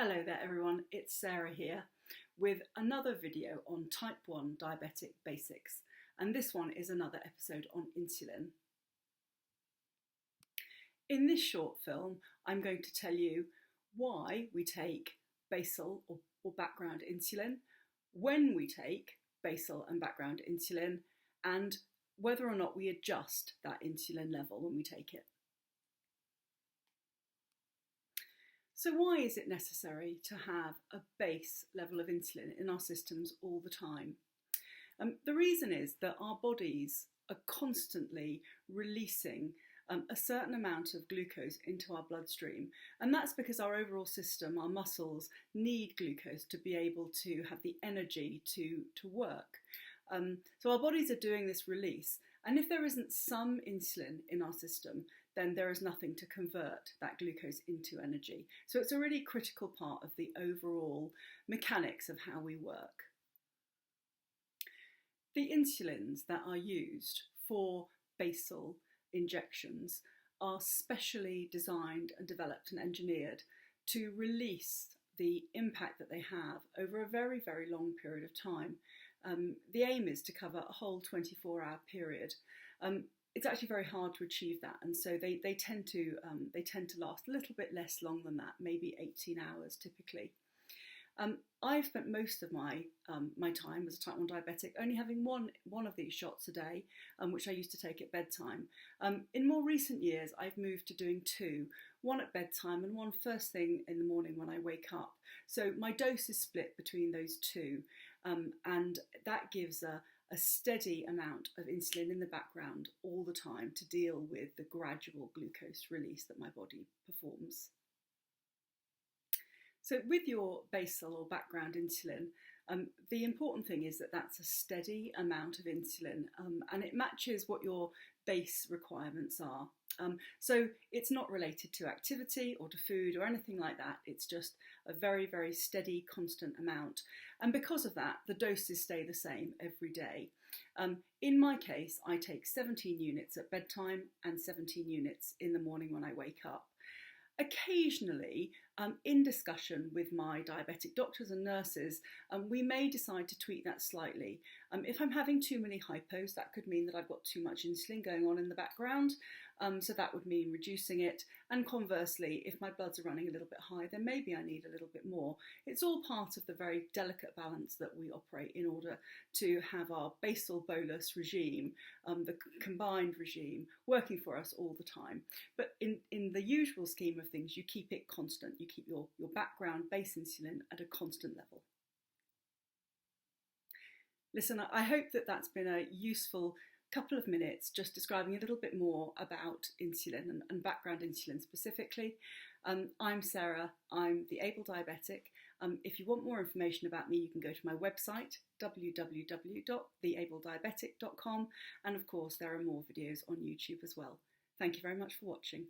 Hello there everyone, it's Sarah here with another video on type 1 diabetic basics, and this one is another episode on insulin. In this short film I'm going to tell you why we take basal or background insulin, when we take basal and background insulin, and whether or not we adjust that insulin level when we take it. So why is it necessary to have a base level of insulin in our systems all the time? The reason is that our bodies are constantly releasing a certain amount of glucose into our bloodstream, and that's because our overall system, our muscles, need glucose to be able to have the energy to work. So our bodies are doing this release, and if there isn't some insulin in our system, then there is nothing to convert that glucose into energy. So it's a really critical part of the overall mechanics of how we work. The insulins that are used for basal injections are specially designed and developed and engineered to release the impact that they have over a very, very long period of time. The aim is to cover a whole 24-hour period. It's actually very hard to achieve that, and so they tend to last a little bit less long than that, maybe 18 hours typically. I've spent most of my time as a type 1 diabetic only having one of these shots a day, which I used to take at bedtime. In more recent years, I've moved to doing two, one at bedtime and one first thing in the morning when I wake up. So my dose is split between those two, and that gives a steady amount of insulin in the background all the time to deal with the gradual glucose release that my body performs. So with your basal or background insulin, the important thing is that that's a steady amount of insulin, and it matches what your base requirements are. So it's not related to activity or to food or anything like that. It's just a very, very steady, constant amount. And because of that, the doses stay the same every day. In my case, I take 17 units at bedtime and 17 units in the morning when I wake up. Occasionally, in discussion with my diabetic doctors and nurses, we may decide to tweak that slightly. If I'm having too many hypos, that could mean that I've got too much insulin going on in the background, so that would mean reducing it. And conversely, if my bloods are running a little bit high, then maybe I need a little bit more. It's all part of the very delicate balance that we operate in order to have our basal bolus regime, the combined regime, working for us all the time. But in the usual scheme of things, you keep it constant. You keep your background base insulin at a constant level. Listen, I hope that that's been a useful couple of minutes just describing a little bit more about insulin and background insulin specifically. I'm Sarah, I'm the Able Diabetic. If you want more information about me, you can go to my website, www.theablediabetic.com, and of course there are more videos on YouTube as well. Thank you very much for watching.